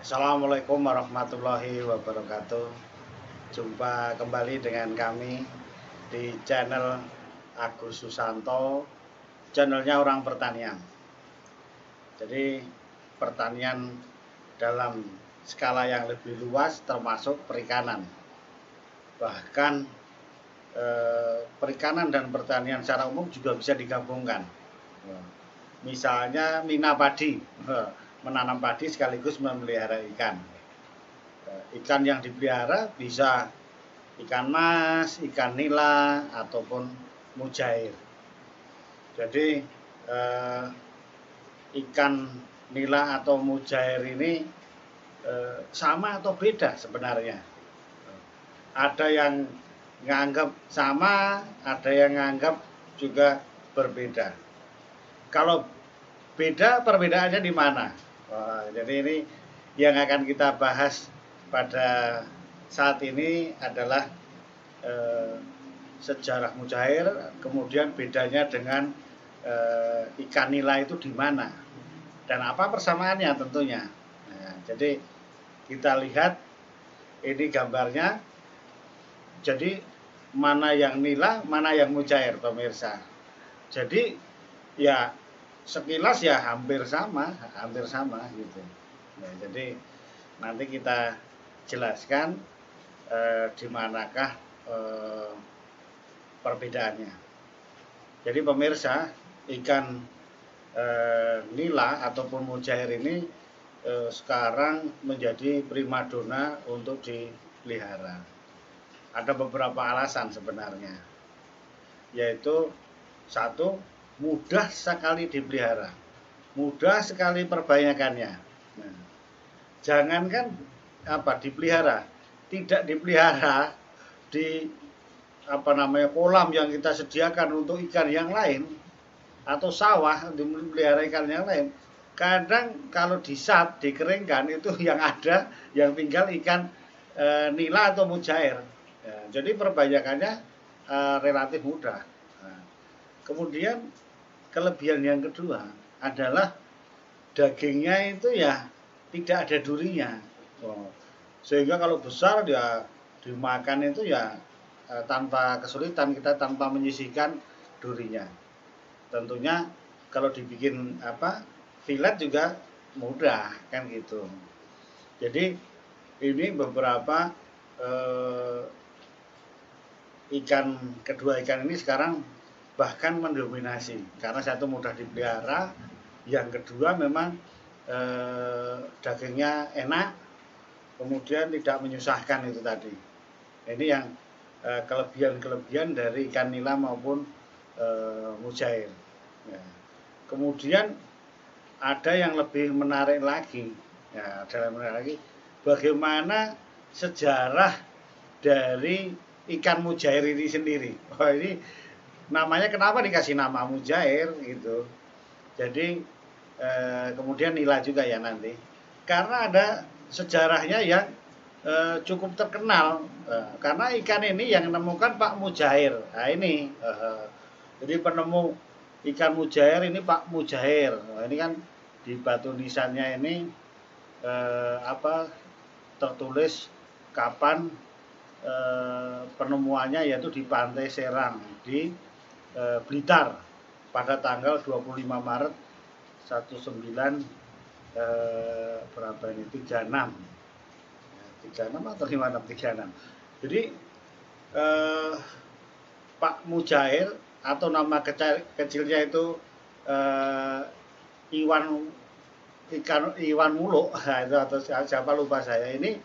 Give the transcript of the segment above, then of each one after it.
Assalamualaikum warahmatullahi wabarakatuh. Jumpa kembali dengan kami di channel Agus Susanto, channelnya orang pertanian. Jadi pertanian dalam skala yang lebih luas termasuk perikanan. Bahkan perikanan dan pertanian secara umum juga bisa digabungkan. Misalnya mina padi, menanam padi sekaligus memelihara ikan. Ikan yang dipelihara bisa ikan mas, ikan nila, ataupun mujair. Jadi ikan nila atau mujair ini sama atau beda sebenarnya. Ada yang nganggap sama, ada yang nganggap juga berbeda. Kalau beda, perbedaannya di mana? Jadi ini yang akan kita bahas pada saat ini adalah sejarah mujair, kemudian bedanya dengan ikan nila itu di mana dan apa persamaannya tentunya. Nah, jadi kita lihat ini gambarnya. Jadi mana yang nila, mana yang mujair, pemirsa. Jadi ya sekilas ya hampir sama gitu. Ya, jadi nanti kita jelaskan di manakah perbedaannya. Jadi pemirsa, ikan nila ataupun mujair ini sekarang menjadi primadona untuk dipelihara. Ada beberapa alasan sebenarnya, yaitu satu, mudah sekali dipelihara, mudah sekali perbanyakannya. Nah, jangankan dipelihara, tidak dipelihara di kolam yang kita sediakan untuk ikan yang lain atau sawah dipelihara ikan yang lain, kadang kalau disat, dikeringkan, itu yang ada yang tinggal ikan nila atau mujair. Ya, jadi perbanyakannya relatif mudah. Nah, kemudian kelebihan yang kedua adalah dagingnya itu ya tidak ada durinya. Sehingga kalau besar ya dimakan itu ya tanpa kesulitan, kita tanpa menyisihkan durinya. Tentunya kalau dibikin filet juga mudah kan gitu. Jadi ini beberapa kedua ikan ini sekarang bahkan mendominasi karena satu mudah dipelihara, yang kedua memang dagingnya enak, kemudian tidak menyusahkan itu tadi. Ini yang kelebihan dari ikan nila maupun mujair. Ya. Kemudian ada yang lebih menarik lagi, bagaimana sejarah dari ikan mujair ini sendiri. Ini namanya kenapa dikasih nama mujair gitu. Jadi kemudian nila juga ya nanti, karena ada sejarahnya yang cukup terkenal, karena ikan ini yang menemukan Pak Mujair. Nah ini jadi penemu ikan mujair ini Pak Mujair. Nah, ini kan di batu nisannya ini tertulis kapan penemuannya, yaitu di Pantai Serang di Blitar pada tanggal 25 Maret 19 36 atau 56, 36. Jadi Pak Mujair atau nama kecilnya itu Iwan Muluk itu, atau siapa lupa saya ini,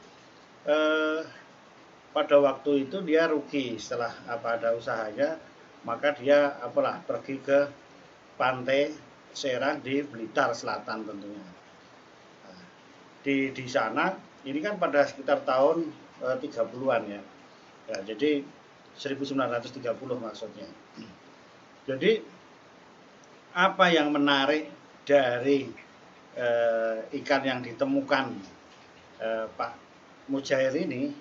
pada waktu itu dia rugi setelah ada usahanya, maka dia pergi ke Pantai Serang di Blitar Selatan tentunya. Nah, di sana ini kan pada sekitar tahun 30-an ya. Ya, jadi 1930 maksudnya. Jadi apa yang menarik dari ikan yang ditemukan Pak Mujair ini,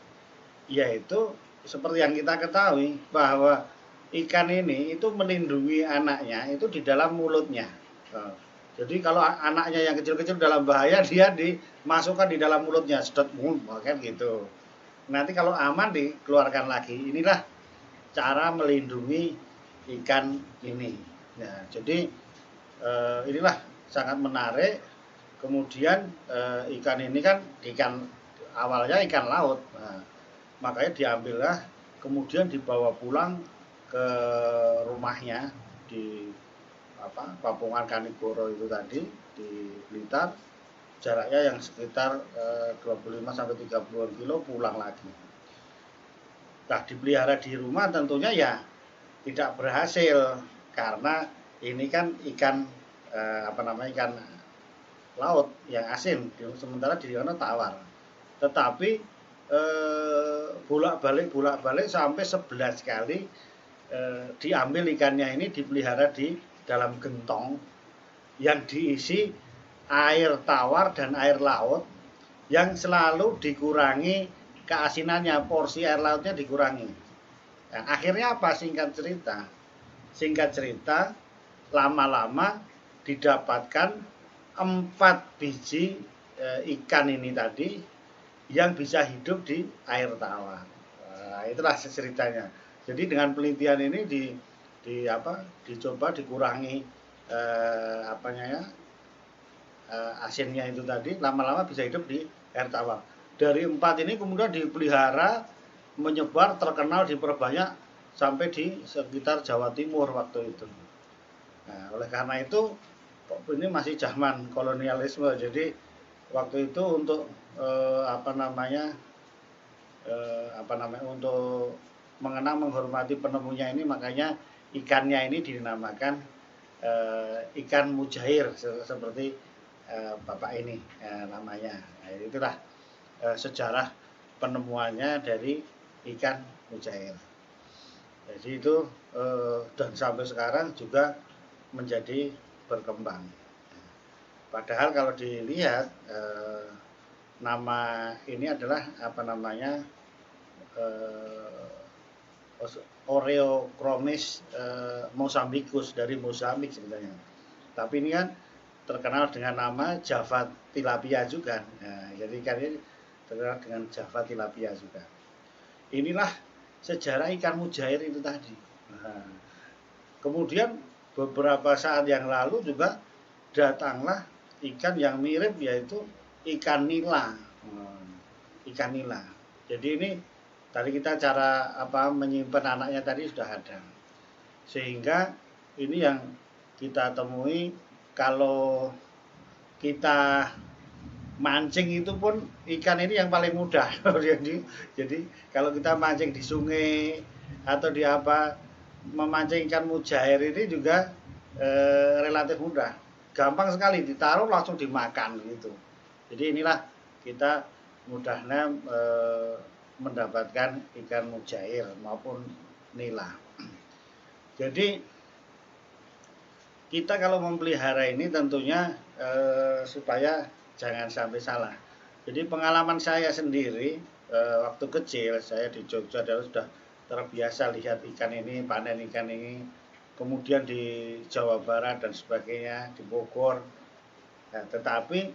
yaitu seperti yang kita ketahui bahwa ikan ini itu melindungi anaknya itu di dalam mulutnya. Jadi kalau anaknya yang kecil-kecil dalam bahaya, dia dimasukkan di dalam mulutnya, sedot, kan gitu. Nanti kalau aman dikeluarkan lagi. Inilah cara melindungi ikan ini. Nah, jadi inilah sangat menarik. Kemudian ikan ini kan ikan awalnya ikan laut. Nah, makanya diambillah, kemudian dibawa pulang ke rumahnya di Papungan Kanigoro itu tadi di Blitar, jaraknya yang sekitar 25 sampai 30 kilo, pulang lagi. Nah, dipelihara di rumah tentunya ya tidak berhasil karena ini kan ikan ikan laut yang asin, sementara di sana tawar. Tetapi bolak-balik sampai 11 kali diambil ikannya ini, dipelihara di dalam gentong yang diisi air tawar dan air laut yang selalu dikurangi keasinannya, porsi air lautnya dikurangi. Nah, akhirnya apa? Singkat cerita, lama-lama didapatkan 4 biji ikan ini tadi yang bisa hidup di air tawar. Nah, itulah ceritanya. Jadi dengan penelitian ini dicoba dikurangi asinnya itu tadi, lama-lama bisa hidup di air tawar. Dari 4 ini kemudian dipelihara, menyebar, terkenal, diperbanyak sampai di sekitar Jawa Timur waktu itu. Nah, oleh karena itu ini masih zaman kolonialisme, jadi waktu itu untuk untuk mengenang menghormati penemunya ini, makanya ikannya ini dinamakan ikan mujair seperti bapak ini namanya. Nah, itulah sejarah penemuannya dari ikan mujair. Jadi itu dan sampai sekarang juga menjadi berkembang. Padahal kalau dilihat nama ini adalah Oreochromis mozambicus, dari Mozambik sebenarnya. Tapi ini kan terkenal dengan nama Java tilapia juga. Nah, jadi ikan ini terkenal dengan Java tilapia juga. Inilah sejarah ikan mujair itu tadi. Nah, kemudian beberapa saat yang lalu juga datanglah ikan yang mirip, yaitu ikan nila. Ikan nila. Jadi ini tadi kita cara menyimpan anaknya tadi sudah ada. Sehingga ini yang kita temui kalau kita mancing itu pun ikan ini yang paling mudah. jadi kalau kita mancing di sungai atau di memancing ikan mujair ini juga relatif mudah, gampang sekali, ditaruh langsung dimakan gitu. Jadi inilah kita mudahnya mendapatkan ikan mujair maupun nila. Jadi kita kalau memelihara ini tentunya supaya jangan sampai salah. Jadi pengalaman saya sendiri waktu kecil, saya di Jogja sudah terbiasa lihat ikan ini, panen ikan ini, kemudian di Jawa Barat dan sebagainya, di Bogor. Nah, tetapi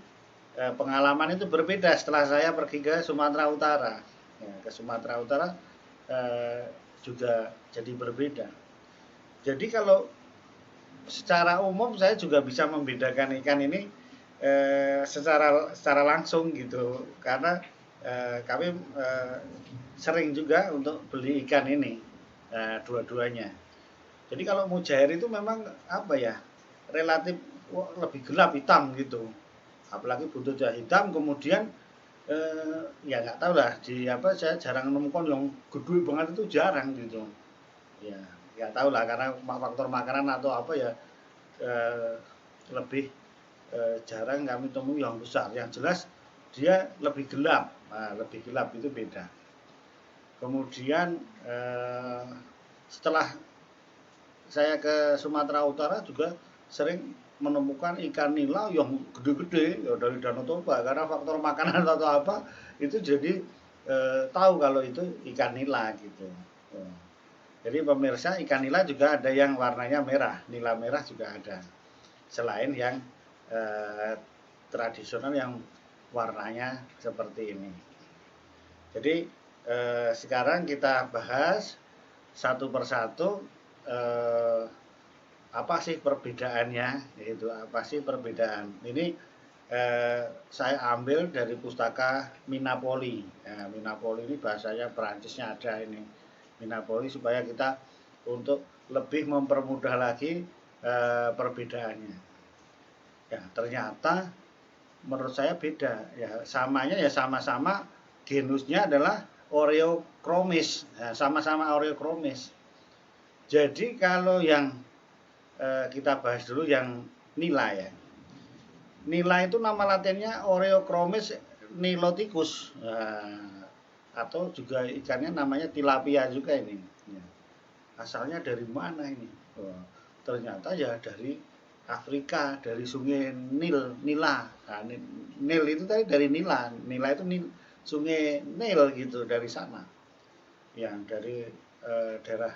pengalaman itu berbeda setelah saya pergi ke Sumatera Utara. Ya, ke Sumatera Utara juga jadi berbeda. Jadi kalau secara umum saya juga bisa membedakan ikan ini secara langsung gitu, karena kami sering juga untuk beli ikan ini dua-duanya. Jadi kalau mujair itu memang relatif lebih gelap hitam gitu, apalagi buntutnya hitam. Kemudian ya nggak tahu lah saya jarang menemukan yang gede banget, itu jarang gitu ya, nggak tahu lah karena faktor makanan atau lebih jarang kami temui yang besar. Yang jelas dia lebih gelap. Nah, lebih gelap itu beda. Kemudian setelah saya ke Sumatera Utara juga sering menemukan ikan nila yang gede-gede ya dari Danau Toba, karena faktor makanan atau itu jadi tahu kalau itu ikan nila gitu. Jadi pemirsa, ikan nila juga ada yang warnanya merah, nila merah juga ada, selain yang eh, tradisional yang warnanya seperti ini. Jadi sekarang kita bahas satu persatu apa sih perbedaannya, yaitu apa sih perbedaan. Ini saya ambil dari pustaka Minapoli. Minapoli ini bahasanya Perancisnya ada ini. Minapoli supaya kita untuk lebih mempermudah lagi perbedaannya. Ya, ternyata menurut saya beda. Ya, samanya ya sama-sama genusnya adalah Oreochromis. Ya, sama-sama Oreochromis. Jadi kalau yang kita bahas dulu yang nila ya. Nila itu nama latinnya Oreochromis niloticus. Atau juga ikannya namanya tilapia juga ini. Ya. Asalnya dari mana ini? Oh, ternyata ya dari Afrika, dari sungai Nila. Nah, Nil itu tadi dari Nila. Nila itu sungai Nil gitu dari sana. Yang dari daerah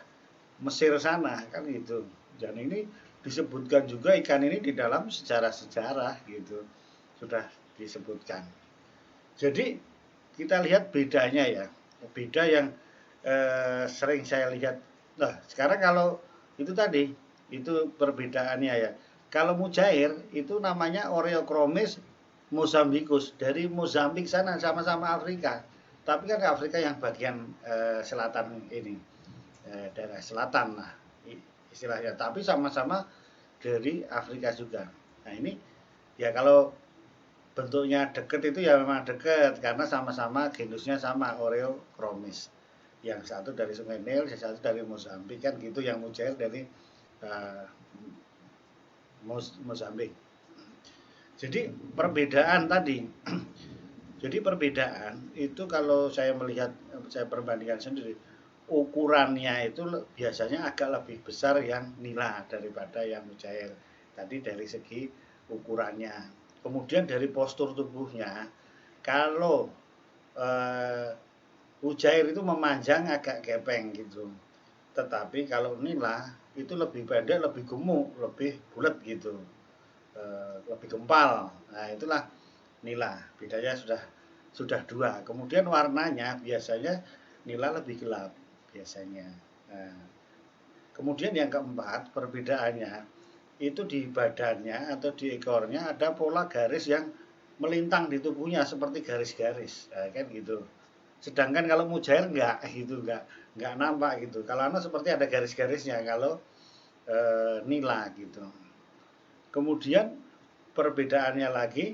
Mesir sana kan gitu. Dan ini disebutkan juga ikan ini di dalam sejarah-sejarah gitu. Sudah disebutkan. Jadi kita lihat bedanya ya. Beda yang sering saya lihat. Nah, sekarang kalau itu tadi, itu perbedaannya ya. Kalau mujair itu namanya Oreochromis mozambicus, dari Mozambik sana, sama-sama Afrika. Tapi kan Afrika yang bagian selatan ini, daerah selatan lah istilahnya. Tapi sama-sama dari Afrika juga. Nah ini ya kalau bentuknya deket itu ya memang deket karena sama-sama genusnya sama Oreochromis. Yang satu dari Sungai Nil, yang satu dari Mozambik kan gitu. Yang mujair dari uh, Mozambik. Jadi perbedaan tadi, jadi perbedaan itu kalau saya melihat, saya perbandingkan sendiri, ukurannya itu biasanya agak lebih besar yang nila daripada yang mujair. Tadi dari segi ukurannya. Kemudian dari postur tubuhnya, kalau mujair itu memanjang agak gepeng gitu. Tetapi kalau nila itu lebih pendek, lebih gemuk, lebih bulat gitu. Lebih gempal. Nah, itulah nila. Bedanya sudah dua. Kemudian warnanya biasanya nila lebih gelap biasanya. Nah, kemudian yang keempat perbedaannya itu di badannya atau di ekornya ada pola garis yang melintang di tubuhnya seperti garis-garis, nah, kan gitu. Sedangkan kalau mujair enggak gitu, enggak nampak gitu. Kalau anak seperti ada garis-garisnya kalau nila gitu. Kemudian perbedaannya lagi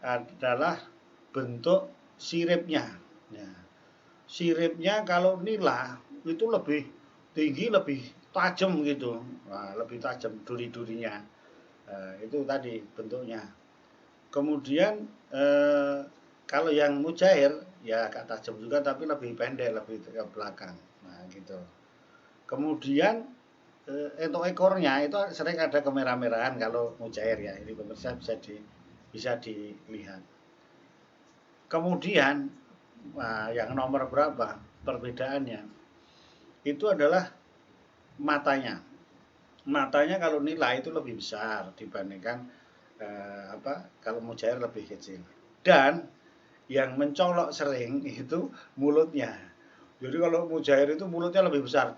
adalah bentuk siripnya. Ya. Siripnya kalau nila itu lebih tinggi, lebih tajam gitu. Nah, lebih tajam duri-durinya. Itu tadi bentuknya. Kemudian kalau yang mujair ya agak tajam juga tapi lebih pendek, lebih ke belakang. Nah, gitu. Kemudian untuk ekornya itu sering ada kemerah-merahan kalau mujair ya. Ini pemirsa bisa dilihat. Kemudian yang nomor berapa perbedaannya? Itu adalah matanya. Matanya kalau nila itu lebih besar dibandingkan kalau mujair lebih kecil. Dan yang mencolok sering itu mulutnya. Jadi kalau mujair itu mulutnya lebih besar,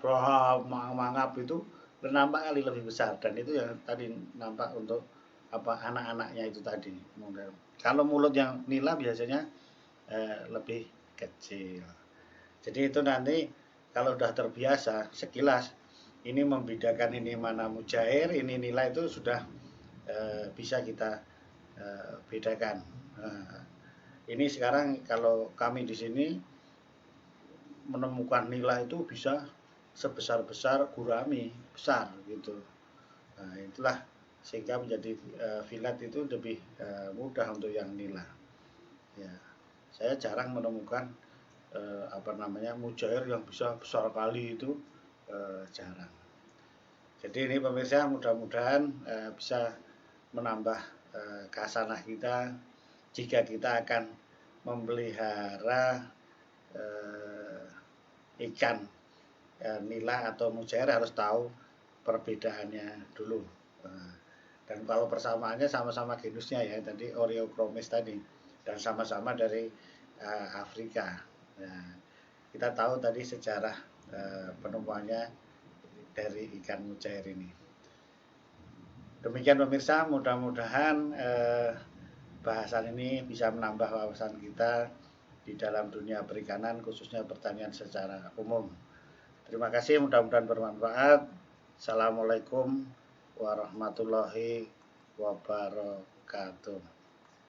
mangap itu nampak kali lebih besar, dan itu yang tadi nampak untuk anak-anaknya itu tadi. Kalau mulut yang nila biasanya lebih kecil. Jadi itu nanti kalau sudah terbiasa sekilas ini membedakan ini mana mujair, ini nila itu sudah bisa kita bedakan. Ini sekarang kalau kami di sini menemukan nila itu bisa sebesar-besar gurami besar gitu. Nah, itulah sehingga menjadi filet itu lebih mudah untuk yang nila. Ya, saya jarang menemukan mujair yang bisa besar kali itu, jarang. Jadi ini pemirsa mudah-mudahan bisa menambah khasanah kita jika kita akan memelihara ikan nila atau mujair, harus tahu perbedaannya dulu. Dan kalau persamaannya sama-sama genusnya ya, tadi Oreochromis tadi, dan sama-sama dari Afrika. Nah, kita tahu tadi sejarah penemuannya dari ikan mujair ini. Demikian pemirsa, mudah-mudahan bahasan ini bisa menambah wawasan kita di dalam dunia perikanan, khususnya pertanian secara umum. Terima kasih, mudah-mudahan bermanfaat. Assalamualaikum warahmatullahi wabarakatuh.